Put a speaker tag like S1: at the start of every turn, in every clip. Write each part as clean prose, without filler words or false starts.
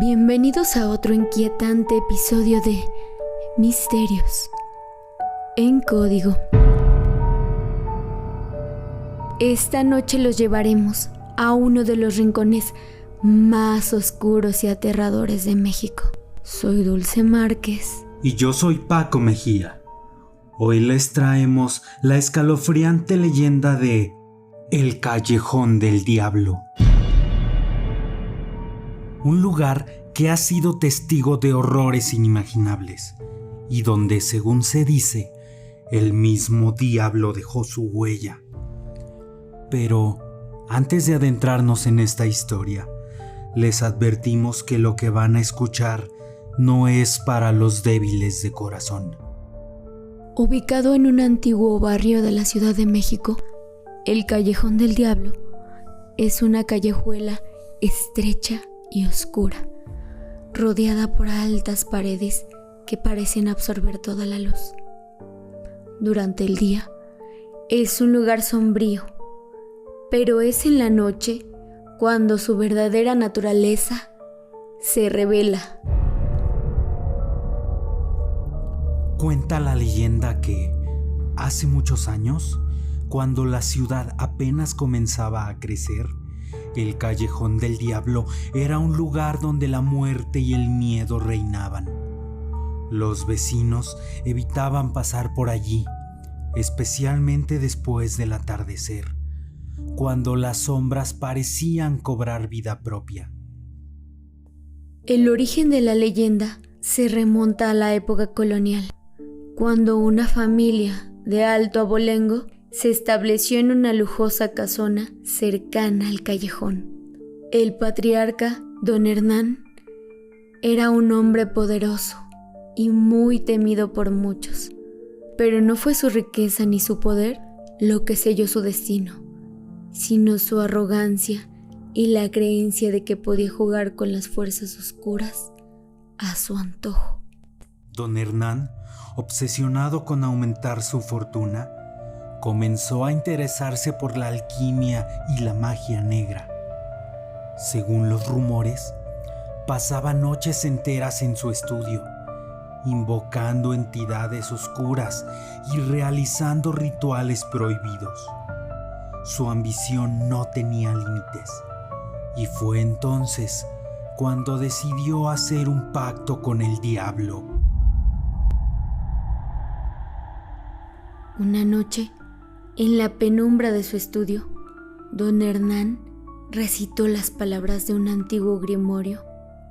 S1: Bienvenidos a otro inquietante episodio de Misterios en Código. Esta noche los llevaremos a uno de los rincones más oscuros y aterradores de México. Soy Dulce Márquez.
S2: Y yo soy Paco Mejía. Hoy les traemos la escalofriante leyenda de El Callejón del Diablo. Un lugar que ha sido testigo de horrores inimaginables y donde, según se dice, el mismo diablo dejó su huella. Pero antes de adentrarnos en esta historia, les advertimos que lo que van a escuchar no es para los débiles de corazón.
S1: Ubicado en un antiguo barrio de la Ciudad de México, el Callejón del Diablo es una callejuela estrecha y oscura, rodeada por altas paredes que parecen absorber toda la luz. Durante el día es un lugar sombrío, pero es en la noche cuando su verdadera naturaleza se revela.
S2: Cuenta la leyenda que, hace muchos años, cuando la ciudad apenas comenzaba a crecer, el Callejón del Diablo era un lugar donde la muerte y el miedo reinaban. Los vecinos evitaban pasar por allí, especialmente después del atardecer, cuando las sombras parecían cobrar vida propia.
S1: El origen de la leyenda se remonta a la época colonial, cuando una familia de Alto Abolengo se estableció en una lujosa casona cercana al callejón. El patriarca, don Hernán, era un hombre poderoso y muy temido por muchos, pero no fue su riqueza ni su poder lo que selló su destino, sino su arrogancia y la creencia de que podía jugar con las fuerzas oscuras a su antojo.
S2: Don Hernán, obsesionado con aumentar su fortuna, comenzó a interesarse por la alquimia y la magia negra. Según los rumores, pasaba noches enteras en su estudio, invocando entidades oscuras y realizando rituales prohibidos. Su ambición no tenía límites, y fue entonces cuando decidió hacer un pacto con el diablo.
S1: Una noche, en la penumbra de su estudio, don Hernán recitó las palabras de un antiguo grimorio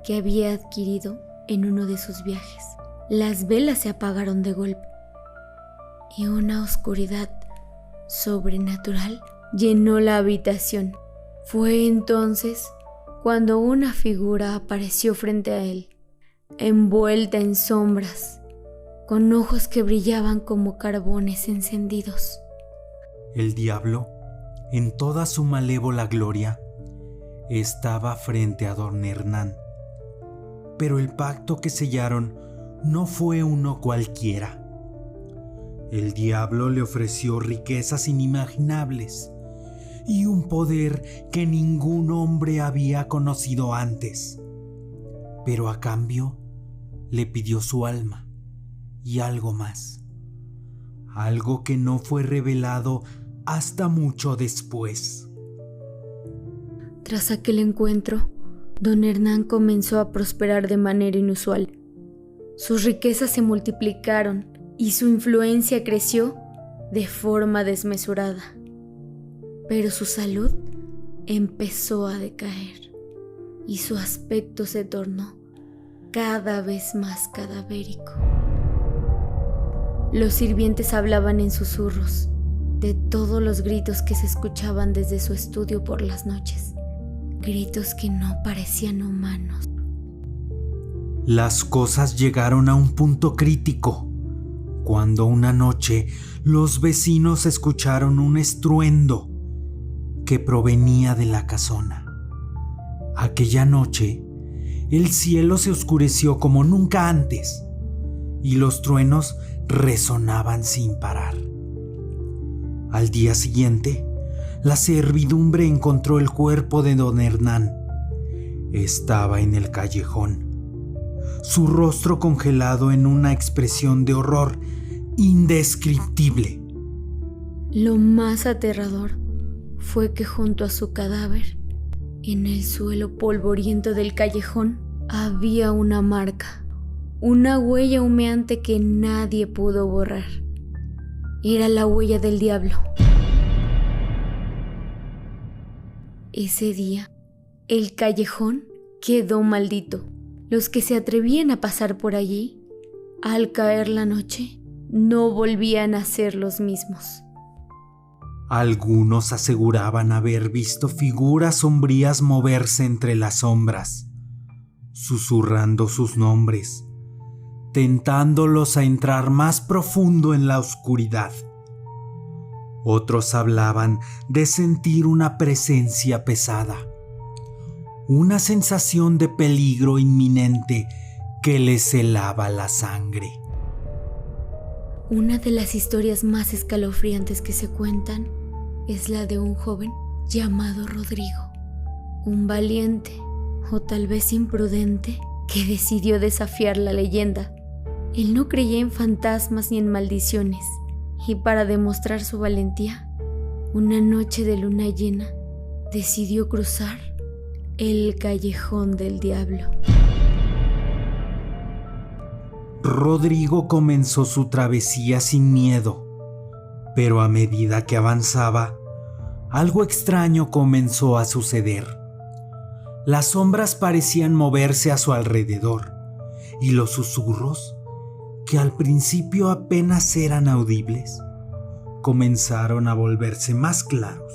S1: que había adquirido en uno de sus viajes. Las velas se apagaron de golpe y una oscuridad sobrenatural llenó la habitación. Fue entonces cuando una figura apareció frente a él, envuelta en sombras, con ojos que brillaban como carbones encendidos.
S2: El diablo, en toda su malévola gloria, estaba frente a don Hernán. Pero el pacto que sellaron no fue uno cualquiera. El diablo le ofreció riquezas inimaginables y un poder que ningún hombre había conocido antes. Pero a cambio, le pidió su alma y algo más. Algo que no fue revelado hasta mucho después.
S1: Tras aquel encuentro, don Hernán comenzó a prosperar de manera inusual. Sus riquezas se multiplicaron y su influencia creció de forma desmesurada. Pero su salud empezó a decaer y su aspecto se tornó cada vez más cadavérico. Los sirvientes hablaban en susurros de todos los gritos que se escuchaban desde su estudio por las noches, gritos que no parecían humanos.
S2: Las cosas llegaron a un punto crítico, cuando una noche los vecinos escucharon un estruendo que provenía de la casona. Aquella noche, el cielo se oscureció como nunca antes y los truenos resonaban sin parar. Al día siguiente, la servidumbre encontró el cuerpo de don Hernán estaba en el callejón, su rostro congelado en una expresión de horror indescriptible.
S1: Lo más aterrador fue que junto a su cadáver, en el suelo polvoriento del callejón, había una marca, una huella humeante que nadie pudo borrar. Era la huella del diablo. Ese día, el callejón quedó maldito. Los que se atrevían a pasar por allí, al caer la noche, no volvían a ser los mismos.
S2: Algunos aseguraban haber visto figuras sombrías moverse entre las sombras, susurrando sus nombres, tentándolos a entrar más profundo en la oscuridad. Otros hablaban de sentir una presencia pesada, una sensación de peligro inminente que les helaba la sangre.
S1: Una de las historias más escalofriantes que se cuentan es la de un joven llamado Rodrigo, un valiente o tal vez imprudente que decidió desafiar la leyenda. Él no creía en fantasmas ni en maldiciones, y para demostrar su valentía, una noche de luna llena, decidió cruzar el callejón del diablo.
S2: Rodrigo comenzó su travesía sin miedo, pero a medida que avanzaba, algo extraño comenzó a suceder. Las sombras parecían moverse a su alrededor, y los susurros, que al principio apenas eran audibles, comenzaron a volverse más claros.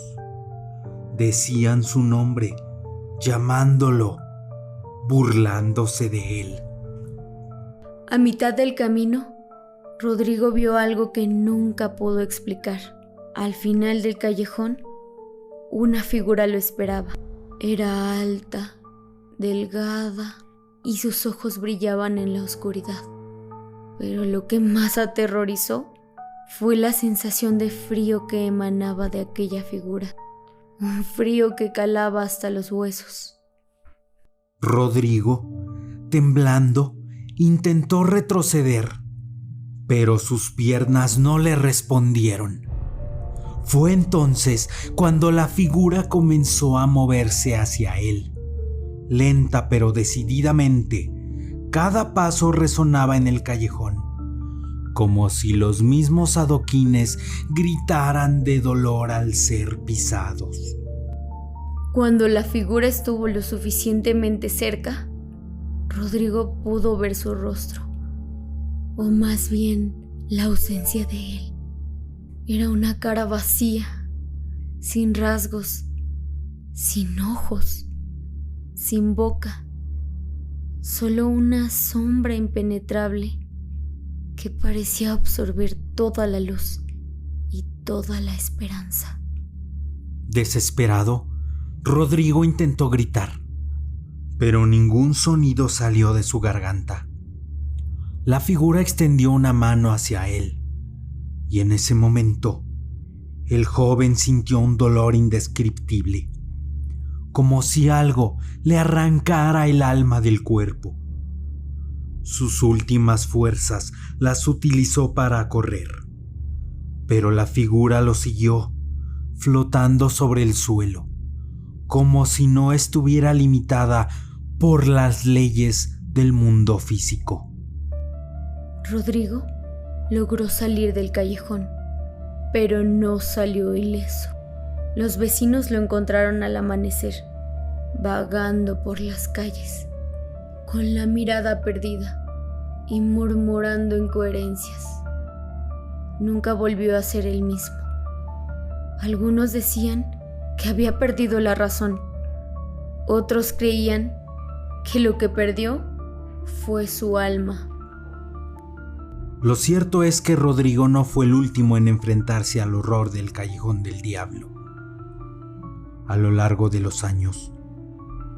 S2: Decían su nombre, llamándolo, burlándose de él.
S1: A mitad del camino, Rodrigo vio algo que nunca pudo explicar. Al final del callejón, una figura lo esperaba. Era alta, delgada, y sus ojos brillaban en la oscuridad. Pero lo que más aterrorizó fue la sensación de frío que emanaba de aquella figura. Un frío que calaba hasta los huesos.
S2: Rodrigo, temblando, intentó retroceder, pero sus piernas no le respondieron. Fue entonces cuando la figura comenzó a moverse hacia él. Lenta pero decididamente, cada paso resonaba en el callejón, como si los mismos adoquines gritaran de dolor al ser pisados.
S1: Cuando la figura estuvo lo suficientemente cerca, Rodrigo pudo ver su rostro, o más bien la ausencia de él. Era una cara vacía, sin rasgos, sin ojos, sin boca, solo una sombra impenetrable que parecía absorber toda la luz y toda la esperanza.
S2: Desesperado, Rodrigo intentó gritar, pero ningún sonido salió de su garganta. La figura extendió una mano hacia él, y en ese momento, el joven sintió un dolor indescriptible, como si algo le arrancara el alma del cuerpo. Sus últimas fuerzas las utilizó para correr, pero la figura lo siguió, flotando sobre el suelo, como si no estuviera limitada por las leyes del mundo físico.
S1: Rodrigo logró salir del callejón, pero no salió ileso. Los vecinos lo encontraron al amanecer, vagando por las calles, con la mirada perdida y murmurando incoherencias. Nunca volvió a ser el mismo. Algunos decían que había perdido la razón. Otros creían que lo que perdió fue su alma.
S2: Lo cierto es que Rodrigo no fue el último en enfrentarse al horror del callejón del diablo. A lo largo de los años,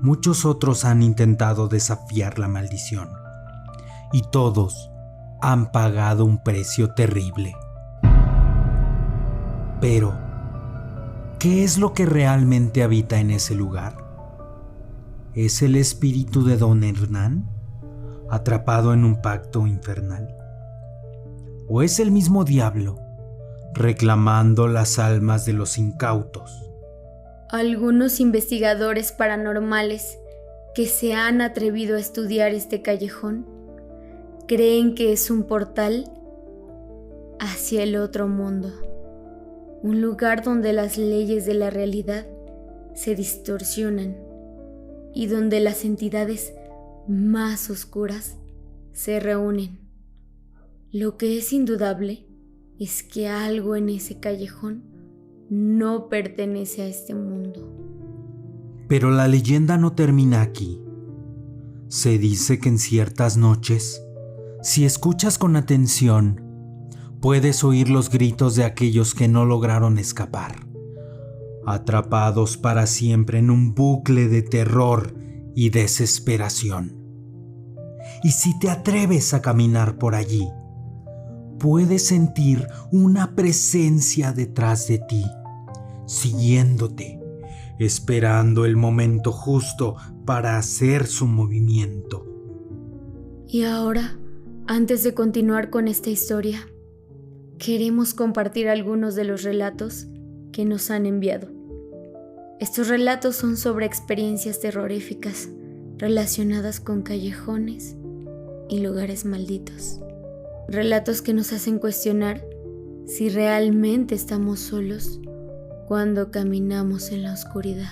S2: muchos otros han intentado desafiar la maldición, y todos han pagado un precio terrible. Pero, ¿qué es lo que realmente habita en ese lugar? ¿Es el espíritu de don Hernán, atrapado en un pacto infernal? ¿O es el mismo diablo, reclamando las almas de los incautos?
S1: Algunos investigadores paranormales que se han atrevido a estudiar este callejón creen que es un portal hacia el otro mundo, un lugar donde las leyes de la realidad se distorsionan y donde las entidades más oscuras se reúnen. Lo que es indudable es que algo en ese callejón no pertenece a este mundo.
S2: Pero la leyenda no termina aquí. Se dice que en ciertas noches, si escuchas con atención, puedes oír los gritos de aquellos que no lograron escapar, atrapados para siempre en un bucle de terror y desesperación. Y si te atreves a caminar por allí, puedes sentir una presencia detrás de ti, siguiéndote, esperando el momento justo para hacer su movimiento.
S1: Y ahora, antes de continuar con esta historia, queremos compartir algunos de los relatos que nos han enviado. Estos relatos son sobre experiencias terroríficas relacionadas con callejones y lugares malditos. Relatos que nos hacen cuestionar si realmente estamos solos cuando caminamos en la oscuridad.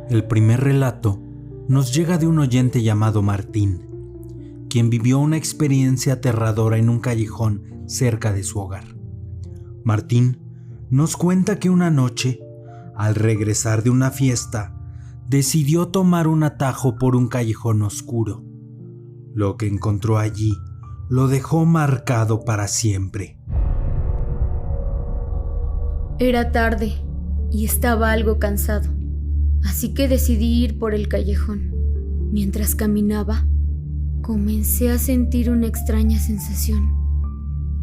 S2: El primer relato nos llega de un oyente llamado Martín, quien vivió una experiencia aterradora en un callejón cerca de su hogar. Martín nos cuenta que una noche, al regresar de una fiesta, decidió tomar un atajo por un callejón oscuro. Lo que encontró allí lo dejó marcado para siempre.
S1: Era tarde y estaba algo cansado, así que decidí ir por el callejón. Mientras caminaba, comencé a sentir una extraña sensación,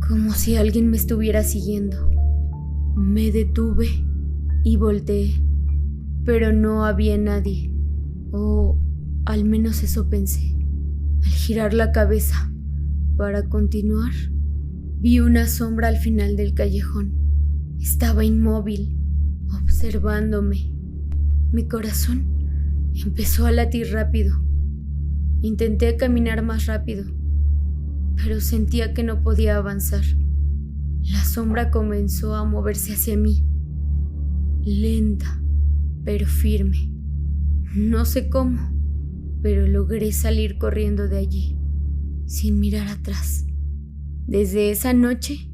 S1: como si alguien me estuviera siguiendo. Me detuve y volteé, pero no había nadie, o al menos eso pensé. Al girar la cabeza para continuar, vi una sombra al final del callejón. Estaba inmóvil, observándome. Mi corazón empezó a latir rápido. Intenté caminar más rápido, pero sentía que no podía avanzar. La sombra comenzó a moverse hacia mí, lenta, pero firme. No sé cómo, pero logré salir corriendo de allí, sin mirar atrás. Desde esa noche,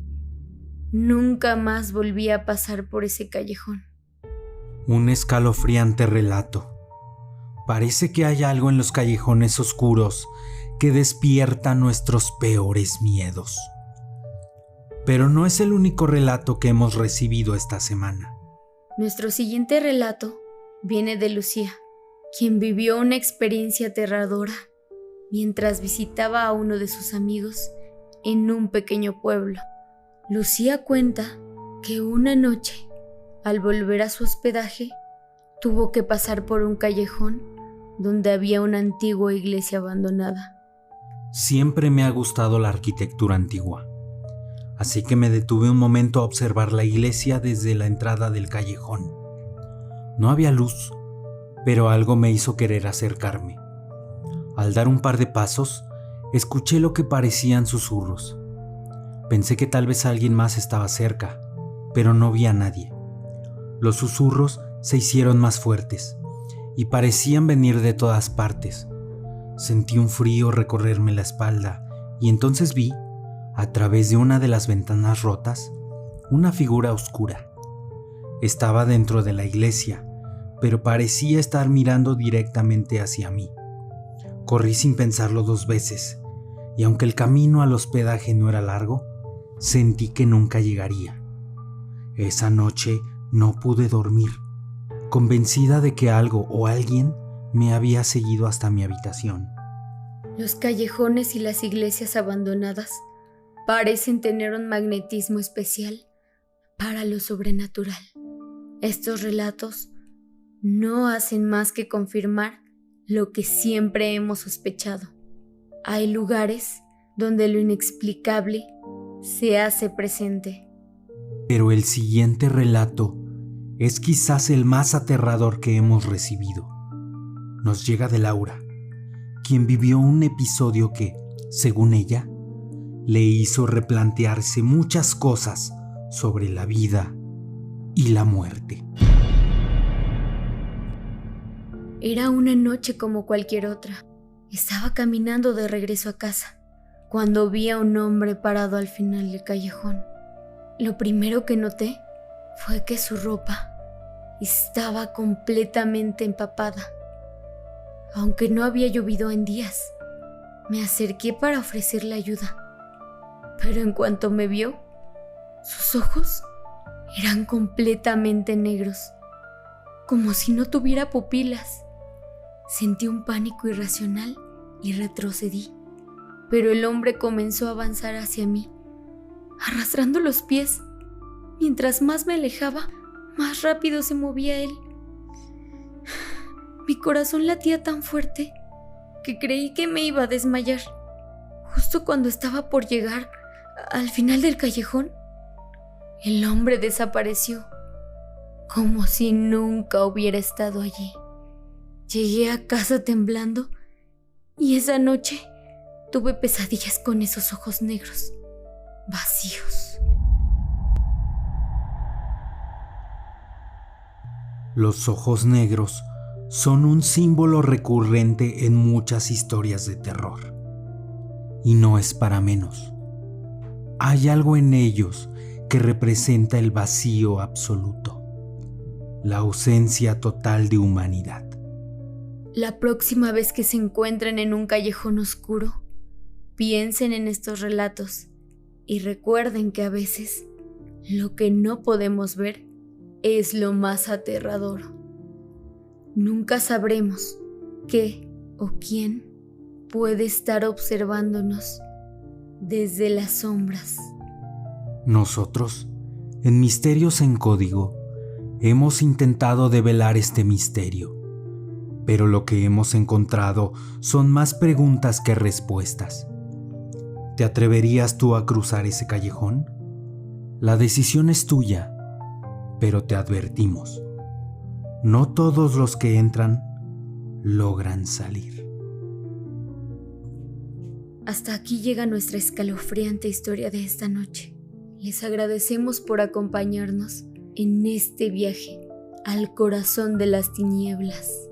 S1: nunca más volví a pasar por ese callejón.
S2: Un escalofriante relato. Parece que hay algo en los callejones oscuros que despierta nuestros peores miedos. Pero no es el único relato que hemos recibido esta semana.
S1: Nuestro siguiente relato viene de Lucía, quien vivió una experiencia aterradora mientras visitaba a uno de sus amigos en un pequeño pueblo. Lucía cuenta que una noche, al volver a su hospedaje, tuvo que pasar por un callejón donde había una antigua iglesia abandonada.
S2: Siempre me ha gustado la arquitectura antigua, así que me detuve un momento a observar la iglesia desde la entrada del callejón. No había luz, pero algo me hizo querer acercarme. Al dar un par de pasos, escuché lo que parecían susurros. Pensé que tal vez alguien más estaba cerca, pero no vi a nadie. Los susurros se hicieron más fuertes y parecían venir de todas partes. Sentí un frío recorrerme la espalda y entonces vi, a través de una de las ventanas rotas, una figura oscura. Estaba dentro de la iglesia, pero parecía estar mirando directamente hacia mí. Corrí sin pensarlo 2 veces, y aunque el camino al hospedaje no era largo, sentí que nunca llegaría. Esa noche no pude dormir, convencida de que algo o alguien me había seguido hasta mi habitación.
S1: Los callejones y las iglesias abandonadas parecen tener un magnetismo especial para lo sobrenatural. Estos relatos no hacen más que confirmar lo que siempre hemos sospechado. Hay lugares donde lo inexplicable se hace presente.
S2: Pero el siguiente relato es quizás el más aterrador que hemos recibido. Nos llega de Laura, quien vivió un episodio que, según ella, le hizo replantearse muchas cosas sobre la vida y la muerte.
S1: Era una noche como cualquier otra. Estaba caminando de regreso a casa cuando vi a un hombre parado al final del callejón. Lo primero que noté fue que su ropa estaba completamente empapada. Aunque no había llovido en días, me acerqué para ofrecerle ayuda. Pero en cuanto me vio, sus ojos eran completamente negros, como si no tuviera pupilas. Sentí un pánico irracional y retrocedí, pero el hombre comenzó a avanzar hacia mí, arrastrando los pies. Mientras más me alejaba, más rápido se movía él. Mi corazón latía tan fuerte que creí que me iba a desmayar. Justo cuando estaba por llegar al final del callejón, el hombre desapareció, como si nunca hubiera estado allí. Llegué a casa temblando y esa noche tuve pesadillas con esos ojos negros, vacíos.
S2: Los ojos negros son un símbolo recurrente en muchas historias de terror. Y no es para menos. Hay algo en ellos que representa el vacío absoluto, la ausencia total de humanidad.
S1: La próxima vez que se encuentren en un callejón oscuro, piensen en estos relatos y recuerden que a veces lo que no podemos ver es lo más aterrador. Nunca sabremos qué o quién puede estar observándonos desde las sombras.
S2: Nosotros, en Misterios en Código, hemos intentado develar este misterio, pero lo que hemos encontrado son más preguntas que respuestas. ¿Te atreverías tú a cruzar ese callejón? La decisión es tuya, pero te advertimos, no todos los que entran logran salir.
S1: Hasta aquí llega nuestra escalofriante historia de esta noche. Les agradecemos por acompañarnos en este viaje al corazón de las tinieblas.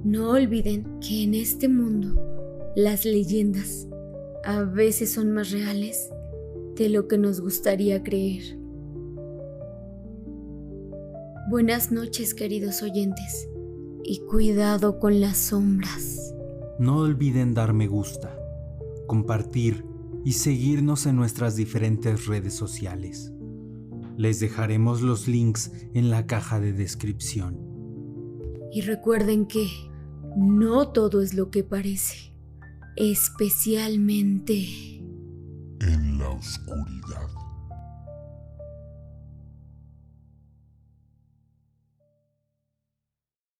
S1: No olviden que en este mundo las leyendas a veces son más reales de lo que nos gustaría creer. Buenas noches, queridos oyentes, y cuidado con las sombras.
S2: No olviden dar me gusta, compartir y seguirnos en nuestras diferentes redes sociales. Les dejaremos los links en la caja de descripción.
S1: Y recuerden que no todo es lo que parece, especialmente
S3: en la oscuridad.